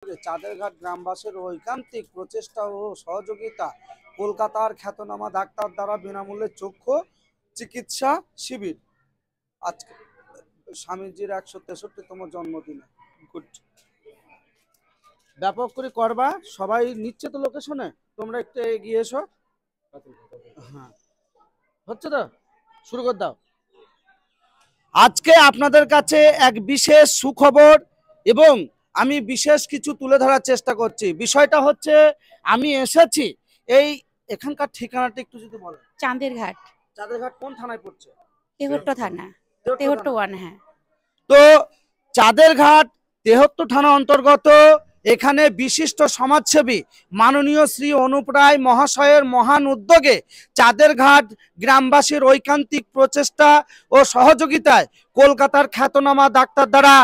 চাঁদেরঘাট গ্রামবাসীর ঐকান্তিক প্রচেষ্টা ও সহযোগিতা কলকাতার খ্যাতনামা ডাক্তার দ্বারা বিনামূল্যে চক্ষু চিকিৎসা শিবির আজকে স্বামীজির 163তম জন্মদিনে। গুড, ব্যাপক করে করবা, সবাই নিচ্ছে তো লোকেশনে, তোমরা একটু এগিয়ে এসো। হ্যাঁ, হচ্ছে তো, শুরু করে দাও। আজকে আপনাদের কাছে এক বিশেষ সুখবর এবং আমি বিশেষ কিছু তুলে ধরার চেষ্টা করছি। বিষয়টা হচ্ছে আমি এসেছি এই এখানকার ঠিকানাটা একটু যদি বলেন। চাঁদেরঘাট। চাঁদেরঘাট কোন থানায় পড়ছে? তেহট্ট থানা, তেহট্ট ওয়ান। হ্যাঁ, তো চাঁদেরঘাট তেহট্ট থানা অন্তর্গত। এখানে বিশিষ্ট সমাজসেবী মাননীয় শ্রী অনুপ রায় মহাশয়ের মহান উদ্যোগে চাঁদেরঘাট গ্রামবাসীর ঐকান্তিক প্রচেষ্টা ও সহযোগিতায় কলকাতার খ্যাতনামা ডাক্তার দ্বারা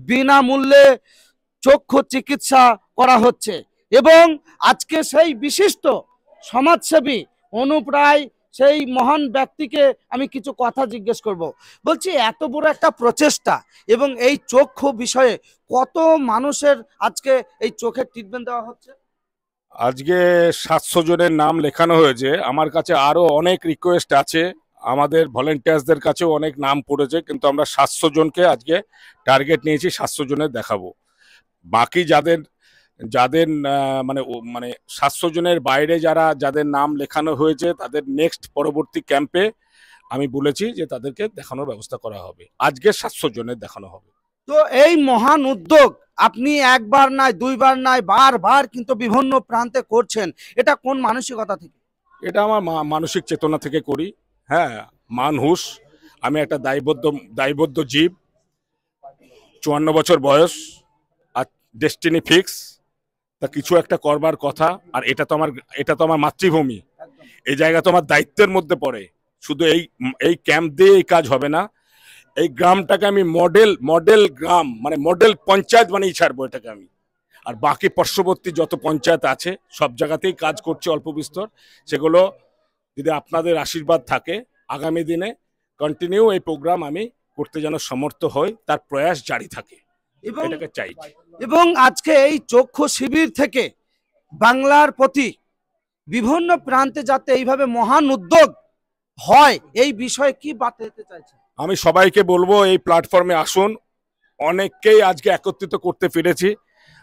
বিনামূল্যে চক্ষু চিকিৎসা করা হচ্ছে এবং আজকে সেই বিশিষ্ট সমাজসেবী অনুপ রায় সেই মহান ব্যক্তিকে আমি কিছু কথা জিজ্ঞেস করব। বলছি, এত বড় একটা প্রচেষ্টা এবং এই চক্ষু বিষয়ে কত মানুষের আজকে এই চোখের ট্রিটমেন্ট দেওয়া হচ্ছে? আজকে 700 জনের নাম লেখানো হয়েছে। আমার কাছে আরো অনেক রিকোয়েস্ট আছে, আমাদের ভলেন্টিয়ার্সদের কাছেও অনেক নাম পড়েছে, কিন্তু আমরা 700 জনকে আজকে টার্গেট নিয়েছি, 700 জনের দেখাবো। বাকি যাদের যাদের মানে 700 জনের বাইরে যাদের নাম লেখানো হয়েছে তাদের নেক্সট পরবর্তী ক্যাম্পে আমি বলেছি যে তাদেরকে দেখানোর ব্যবস্থা করা হবে। আজকে 700 জনের দেখানো হবে। তো এই মহান উদ্যোগ আপনি একবার নয়, দুইবার নয়, বারবার কিন্তু বিভিন্ন প্রান্তে করছেন, এটা কোন মানসিকতা থেকে? এটা আমার মানসিক চেতনা থেকে করি। হ্যাঁ, মানুষ, আমি একটা দায়বদ্ধ জীব। 54 বছর বয়স, আর ডেস্টিনি ফিক্স, তা কিছু একটা করবার কথা। আর এটা তো আমার মাতৃভূমি, এই জায়গা তো আমার দায়িত্বের মধ্যে পড়ে। শুধু এই ক্যাম্প দিয়ে এই কাজ হবে না, এই গ্রামটাকে আমি মডেল গ্রাম মানে মডেল পঞ্চায়েত বানিয়ে ছাড়বো এটাকে আমি। আর বাকি পার্শ্ববর্তী যত পঞ্চায়েত আছে সব জায়গাতেই কাজ করছে অল্প বিস্তর। সেগুলো যদি আপনাদের আশীর্বাদ থাকে, আগামী দিনে কন্টিনিউ এই প্রোগ্রাম আমি করতে যেন সমর্থ হই, তার প্রয়াস জারি থাকে, এটাকে চাই। এবং আজকে এই চক্ষু শিবির থেকে বাংলার প্রতি বিভিন্ন প্রান্তে যাতে এইভাবে মহান উদ্যোগ হয়, এই বিষয়ে কি বার্তা দিতে চাইছেন? আমি সবাইকে বলবো এই প্ল্যাটফর্মে আসুন। অনেককেই আজকে একত্রিত করতে পেরেছি।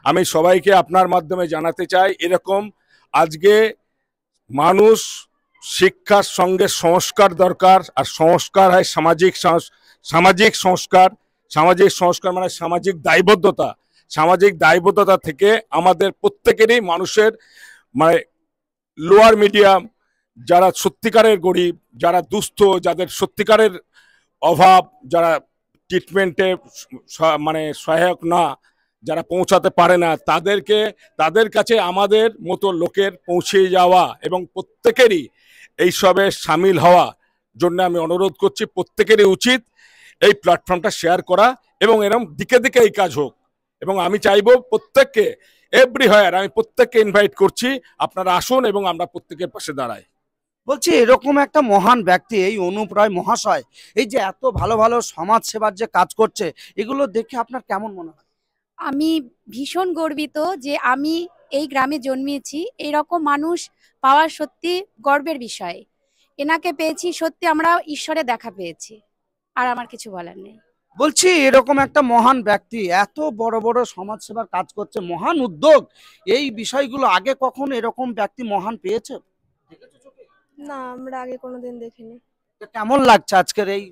আমি সবাইকে আপনার মাধ্যমে জানাতে চাই, এরকম আজকে মানুষ শিক্ষার সঙ্গে সংস্কার দরকার। আর সংস্কার হয় সামাজিক সংস্কার। সামাজিক সংস্কার মানে সামাজিক দায়বদ্ধতা। সামাজিক দায়বদ্ধতা থেকে আমাদের প্রত্যেকেরই, মানুষের মানে লোয়ার মিডিয়াম, যারা সত্যিকারের গরিব, যারা দুস্থ, যাদের সত্যিকারের অভাব, যারা ট্রিটমেন্টে মানে সহায়ক না, যারা পৌঁছাতে পারে না, তাদের কাছে আমাদের মতো লোকের পৌঁছে যাওয়া এবং প্রত্যেকেরই এইসবে সামিল হওয়া জন্য আমি অনুরোধ করছি। প্রত্যেকেরই উচিত এই প্ল্যাটফর্মটা শেয়ার করা এবং এরকম দিকে দিকে এই কাজ হোক। এবং আমি চাইবো প্রত্যেককে, এভরিহোয়ার আমি প্রত্যেককে ইনভাইট করছি, আপনারা আসুন এবং আমরা প্রত্যেকের পাশে দাঁড়াই। বলছি, এরকম একটা মহান ব্যক্তি এই অনুপ রায় মহাশয় এই যে এত ভালো ভালো সমাজ সেবার যে কাজ করছে, এগুলো দেখে আপনার কেমন মনে হয়? আমি ভীষণ গর্বিত যে আমি এই গ্রামে জন্মেছি। এইরকম মানুষ পাওয়া সত্যি গর্বের বিষয়। এনাকে পেয়েছি, সত্যি আমরা ঈশ্বরের দেখা পেয়েছি। আর আমার কিছু বলার নেই। বলছি, এরকম একটা মহান ব্যক্তি এত বড় বড় সমাজ সেবার কাজ করছে, মহান উদ্যোগ, এই বিষয়গুলো আগে কখনো এরকম ব্যক্তি মহান পেয়েছে? না, আমরা আগে কোনোদিন দেখিনি। কেমন লাগছে আজকের এই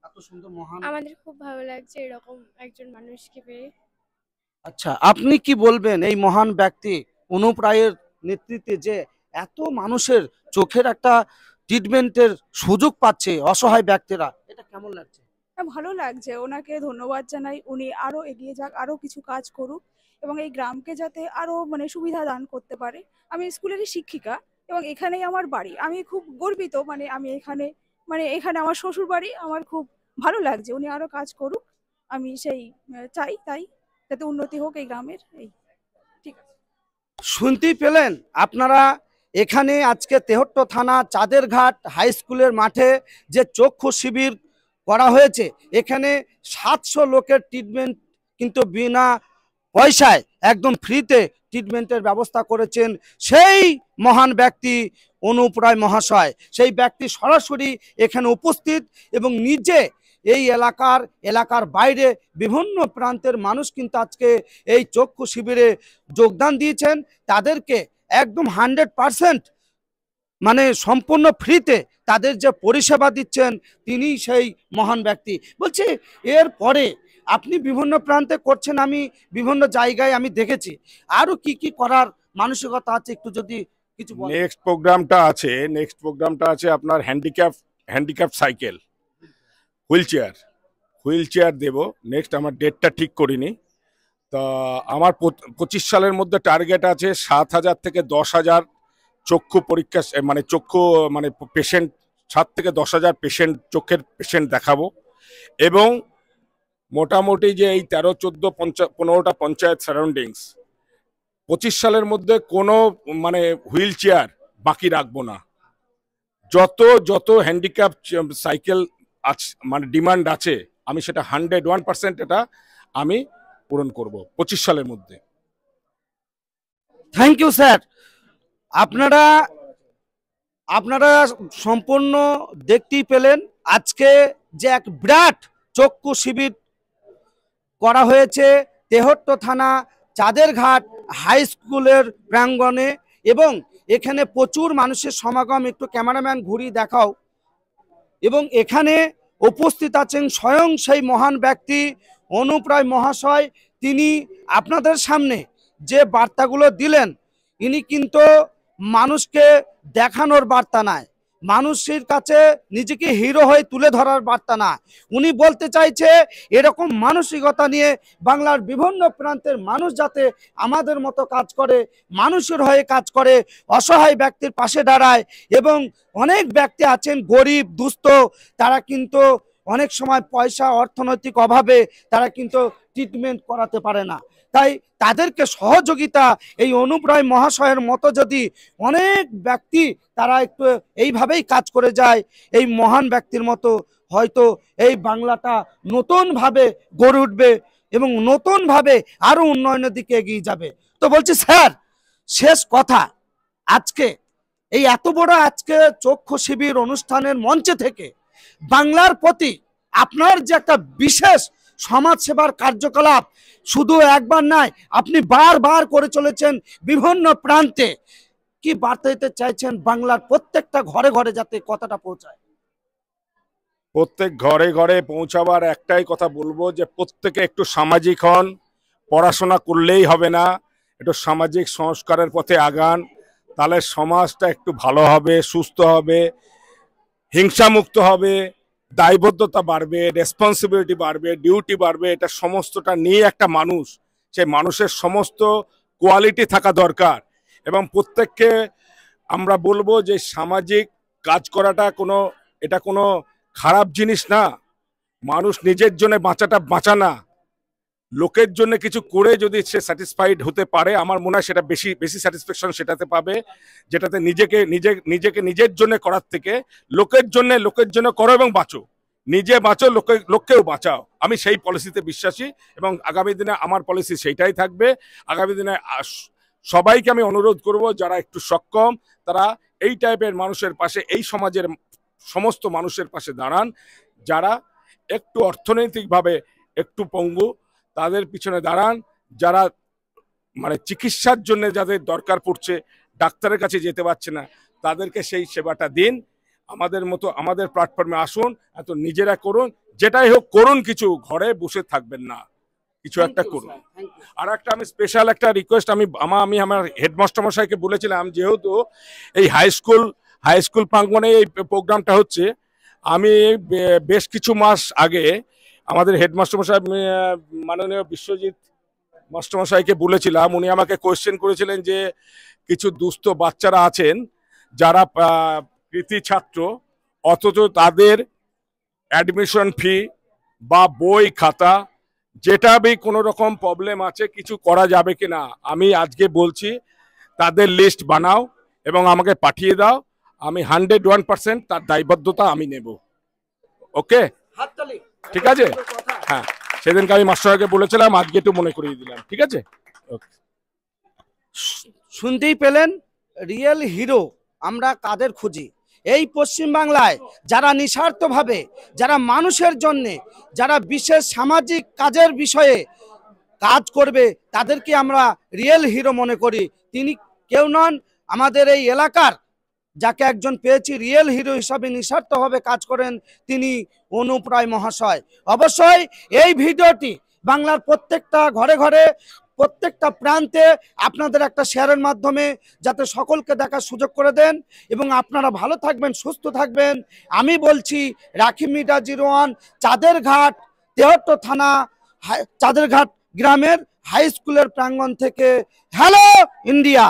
এত সুন্দর মহান? আমাদের খুব ভালো লাগছে এরকম একজন মানুষকে পেয়ে। আচ্ছা, আপনি কি বলবেন এই মহান ব্যক্তি অনুপ রায়ের নেতৃত্বে যে এত মানুষের চোখের একটা ট্রিটমেন্টের সুযোগ পাচ্ছে অসহায় ব্যক্তিরা, এটা কেমন লাগছে? ভালো লাগছে, ওনাকে ধন্যবাদ জানাই। উনি আরো এগিয়ে যাক, আরো কিছু কাজ করুক এবং এই গ্রামকে যাতে আরো সুবিধা দান করতে পারে। আমি স্কুলেরই শিক্ষিকা এবং এখানেই আমার বাড়ি। আমি খুব গর্বিত, আমি এখানে এখানে আমার শ্বশুর বাড়ি। আমার খুব ভালো লাগছে, উনি আরো কাজ করুক। আমি সেই চাই, তাই যাতে উন্নতি হোক এই গ্রামের। এই ঠিক আছে, শুনতেই পেলেন আপনারা। এখানে আজকে তেহট্ট থানা চাঁদেরঘাট হাই স্কুলের মাঠে যে চক্ষু শিবির করা হয়েছে, এখানে 700 লোকের ট্রিটমেন্ট কিন্তু বিনা পয়সায় একদম ফ্রিতে ট্রিটমেন্টের ব্যবস্থা করেছেন সেই মহান ব্যক্তি অনুপ রায় মহাশয়। সেই ব্যক্তি সরাসরি এখানে উপস্থিত এবং নিজে এই এলাকার বাইরে বিভিন্ন প্রান্তের মানুষ কিন্তু আজকে এই চক্ষু শিবিরে যোগদান দিয়েছেন। তাদেরকে একদম 100% মানে সম্পূর্ণ ফ্রিতে তাদের যে পরিষেবা দিচ্ছেন তিনি সেই মহান ব্যক্তি। বলছি এরপরে আপনি বিভিন্ন প্রান্তে করছেন, আমি বিভিন্ন জায়গায় আমি দেখেছি, আরো কি কি করার মানসিকতা আছে একটু যদি কিছু বলেন। নেক্সট প্রোগ্রামটা আছে আপনার হ্যান্ডিক্যাপ সাইকেল, হুইল চেয়ার দেব নেক্সট। আমার ডেটটা ঠিক করিনি। তা আমার 25 সালের মধ্যে টার্গেট আছে 7,000 থেকে 10,000 চক্ষু পরীক্ষা মানে পেশেন্ট, 7 থেকে 10,000 পেশেন্ট, চোখের পেশেন্ট দেখাবো। এবং মোটামুটি যে এই 13, 14, 15টা পঞ্চায়েত সারাউন্ডিংস 25 সালের মধ্যে কোনো মানে হুইল চেয়ার বাকি রাখবো না। যত হ্যান্ডিক্যাপ সাইকেল আছে মানে ডিমান্ড আছে আমি সেটা 101% এটা আমি পূরণ করব 25 সালের মধ্যে। Thank you sir. আপনারা সম্পূর্ণ দেখতেই পেলেন আজকে যে এক বিরাট চক্ষু শিবির করা হয়েছে তেহট্ট থানা চাঁদেরঘাট হাই স্কুলের প্রাঙ্গণে এবং এখানে প্রচুর মানুষের সমাগম। একটু ক্যামেরাম্যান ঘুরিয়ে দেখাও। এবং এখানে উপস্থিত আছেন স্বয়ং সেই মহান ব্যক্তি অনুপ রায় মহাশয়। তিনি আপনাদের সামনে যে বার্তাগুলো দিলেন ইনি কিন্তু মানুষকে দেখানোর বার্তা নয়, মানুষের কাছে নিজেকে হিরো হয়ে তুলে ধরার বার্তা না। উনি বলতে চাইছে এরকম মানসিকতা নিয়ে বাংলার বিভিন্ন প্রান্তের মানুষ যাতে আমাদের মতো কাজ করে, মানুষের হয়ে কাজ করে, অসহায় ব্যক্তির পাশে দাঁড়ায়। এবং অনেক ব্যক্তি আছেন গরিব দুস্থ, তারা কিন্তু অনেক সময় পয়সা অর্থনৈতিক অভাবে তারা কিন্তু ট্রিটমেন্ট করাতে পারে না। তাই তাদেরকে সহযোগিতা এই অনুপ রায় মহাশয়ের মতো যদি অনেক ব্যক্তি তারা একটু এইভাবেই কাজ করে যায় এই মহান ব্যক্তির মতো, হয়তো এই বাংলাটা নতুনভাবে গড়ে উঠবে এবং নতুনভাবে আরো উন্নয়নের দিকে এগিয়ে যাবে। তো বলছি স্যার, শেষ কথা, আজকে এই এত বড় আজকে চক্ষু শিবির অনুষ্ঠানের মঞ্চে থেকে বাংলার প্রতি আপনার যে একটা বিশেষ সমাজ সেবার কার্যকলাপ শুধু একবার নয়, আপনি বারবার করে চলেছেন বিভিন্ন প্রান্তে, কি বার্তা দিতে চাইছেন বাংলার প্রত্যেকটা ঘরে ঘরে যাতে কথাটা পৌঁছায়? প্রত্যেক ঘরে ঘরে পৌঁছাবার একটাই কথা বলবো যে প্রত্যেকে একটু সামাজিক হন, পড়াশোনা করলেই হবে না, একটু সামাজিক সংস্কারের পথে আগান, তাহলে সমাজটা একটু ভালো হবে, সুস্থ হবে, হিংসামুক্ত হবে, দায়বদ্ধতা বাড়বে, রেসপন্সিবিলিটি বাড়বে, ডিউটি বাড়বে। এটা সমস্তটা নিয়ে একটা মানুষ, সেই মানুষের সমস্ত কোয়ালিটি থাকা দরকার। এবং প্রত্যেককে আমরা বলবো যে সামাজিক কাজ করাটা এটা কোনো খারাপ জিনিস না। মানুষ নিজের জন্য বাঁচা না, লোকের জন্য কিছু করে যদি সে স্যাটিসফাইড হতে পারে, আমার মনে হয় সেটা বেশি স্যাটিসফ্যাকশন সেটাতে পাবে, যেটাতে নিজেকে নিজের জন্য করার থেকে লোকের জন্য করো এবং বাঁচো, নিজে বাঁচো, লোককেও বাঁচাও। আমি সেই পলিসিতে বিশ্বাসী এবং আগামী দিনে আমার পলিসি সেইটাই থাকবে। আগামী দিনে সবাইকে আমি অনুরোধ করব যারা একটু সক্ষম তারা এই টাইপের মানুষের পাশে, এই সমাজের সমস্ত মানুষের পাশে দাঁড়ান। যারা একটু অর্থনৈতিকভাবে একটু পঙ্গু তাদের পিছনে দাঁড়ান। যারা মানে চিকিৎসার জন্য যাদের দরকার পড়ছে, ডাক্তারের কাছে যেতে পারছে না, তাদেরকে সেই সেবাটা দিন। আমাদের প্ল্যাটফর্মে আসুন, এত নিজেরা করুন, যেটাই হোক করুন, কিছু ঘরে বসে থাকবেন না, কিছু একটা করুন। আর একটা আমি স্পেশাল একটা রিকোয়েস্ট আমি আমার হেডমাস্টার মশাইকে বলেছিলাম, যেহেতু এই হাই স্কুল প্রাঙ্গণে এই প্রোগ্রামটা হচ্ছে, আমি বেশ কিছু মাস আগে আমাদের হেডমাস্টার মশাই মাননীয় বিশ্বজিৎ মাস্টারমশাইকে বলেছিলাম, উনি আমাকে কোয়েশ্চেন করেছিলেন যে কিছু দুস্থ বাচ্চারা আছেন যারা কৃতি ছাত্র, অথচ তাদের অ্যাডমিশন ফি বা বই খাতা যেটা বি কোনো রকম প্রবলেম আছে, কিছু করা যাবে কিনা। আমি আজকে বলছি তাদের লিস্ট বানাও এবং আমাকে পাঠিয়ে দাও, আমি 101% তার দায়বদ্ধতা আমি নেব। ওকে, ঠিক আছে? হ্যাঁ, সেদিনকে আমি মাস্টারকে বলেছিলাম, আজকে একটু মনে করিয়ে দিলাম। ঠিক আছে, শুনতেই পেলেন, রিয়েল হিরো আমরা কাদের খুঁজি। এই পশ্চিমবাংলায় যারা নিঃস্বার্থভাবে, যারা মানুষের জন্যে, যারা বিশেষ সামাজিক কাজের বিষয়ে কাজ করবে, তাদেরকে আমরা রিয়েল হিরো মনে করি। তিনি কেউ নন, আমাদের এই এলাকার যাকে একজন পেয়েছি রিয়েল হিরো হিসাবে নিঃস্বার্থভাবে কাজ করেন, তিনি অনুপ রায় মহাশয়। অবশ্যই এই ভিডিওটি বাংলার প্রত্যেকটা ঘরে ঘরে, প্রত্যেকটা প্রান্তে আপনাদের একটা শেয়ারের মাধ্যমে যাতে সকলকে দেখার সুযোগ করে দেন, এবং আপনারা ভালো থাকবেন, সুস্থ থাকবেন। আমি বলছি রাখি মিডিয়া 01, চাঁদেরঘাট 73 থানা, চাঁদেরঘাট গ্রামের হাই স্কুলের প্রাঙ্গণ থেকে। Hello India.